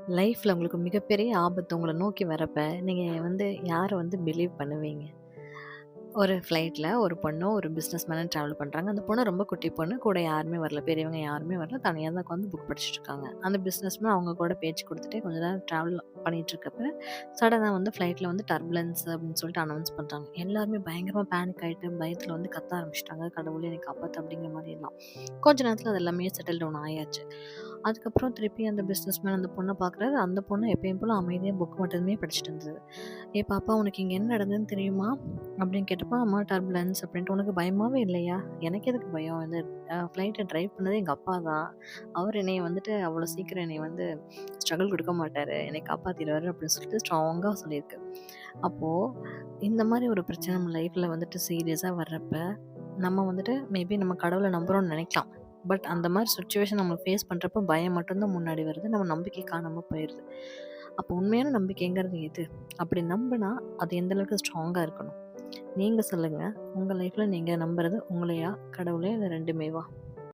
லைஃப்ல உங்களுக்கு மிகப்பெரிய ஆபத்து உங்கள நோக்கி வரப்ப, நீங்க யார பிலீவ் பண்ணுவீங்க? ஒரு ஃப்ளைட்ல ஒரு பொண்ணும், ஒரு பிசினஸ் மேனும் ட்ராவல் பண்றாங்க. அந்த பொண்ணு ரொம்ப குட்டி பொண்ணு. கூட யாருமே வரல. பெரியவங்க யாருமே வரல. தனியா தான் உட்காந்து புக் படிச்சுட்டு இருக்காங்க. அந்த பிசினஸ்மேன் அவங்க கூட பேச்சு குடுத்துட்டே கொஞ்ச நேரம் ட்ராவல் பண்ணிட்டுருக்கப்ப, சடனா ஃப்ளைட்ல டர்புலன்ஸ் அப்படின்னு சொல்லிட்டு அனவுன்ஸ் பண்றாங்க. எல்லாருமே பயங்கரமா பேனிக் ஆயிட்டு, பயத்துல கத்த ஆரம்பிச்சுட்டாங்க. கடவுளே என்னை காப்பாத்து அப்படிங்கிற மாரி எல்லாம். கொஞ்ச நேரத்துல அது எல்லாமே செட்டில் டவுன் ஆயாச்சு. அதுக்கப்புறம் திருப்பி அந்த பிசினஸ்மேன் அந்த பொண்ண பார்க்குறாரு. அந்த பொண்ணு எப்பயும் போல அமைதியா புக் மட்டுமே படிச்சுட்டு இருந்தது. "ஏ பாப்பா உனக்கு இங்க என்ன நடந்ததுன்னு தெரியுமா?" அப்படின்னு கேட்டப்போ, "அம்மா டர்புலன்ஸ்" அப்படின்ட்டு. "உனக்கு பயமாவே இல்லையா?" "எனக்கு எதுக்கு பயம்? இந்த ஃப்ளைட்ட டிரைவ் பண்ணது எங்க அப்பா தான். அவர் என்னைய அவ்வளோ சீக்கிரம் என்னைய ஸ்ட்ரகிள் குடுக்க மாட்டாரு. என்னைய காப்பாத்திருவாரு" அப்படின்னு சொல்லிட்டு ஸ்ட்ராங்கா சொல்லியிருக்கு. அப்போ இந்த மாரி ஒரு பிரச்சனை நம்ம லைஃப்ல சீரியஸா வர்றப்ப, நம்ம மேபி நம்ம கடவுள நம்புறோம்னு நெனைக்கலாம். பட் அந்த மாரி சிச்சுவேஷன் நம்ம ஃபேஸ் பண்றப்போ பயம் மட்டும் தான் முன்னாடி வருது. நம்ம நம்பிக்கை காணாம போயிருது. அப்போ உண்மையான நம்பிக்கைங்கிறது எது? அப்படி நம்புனா, அது எந்த அளவுக்கு ஸ்ட்ராங்கா இருக்கணும்? நீங்க சொல்லுங்க. உங்க லைஃப்ல நீங்க நம்புறது உங்களையா? கடவுளையா? இல்ல 2மேவா?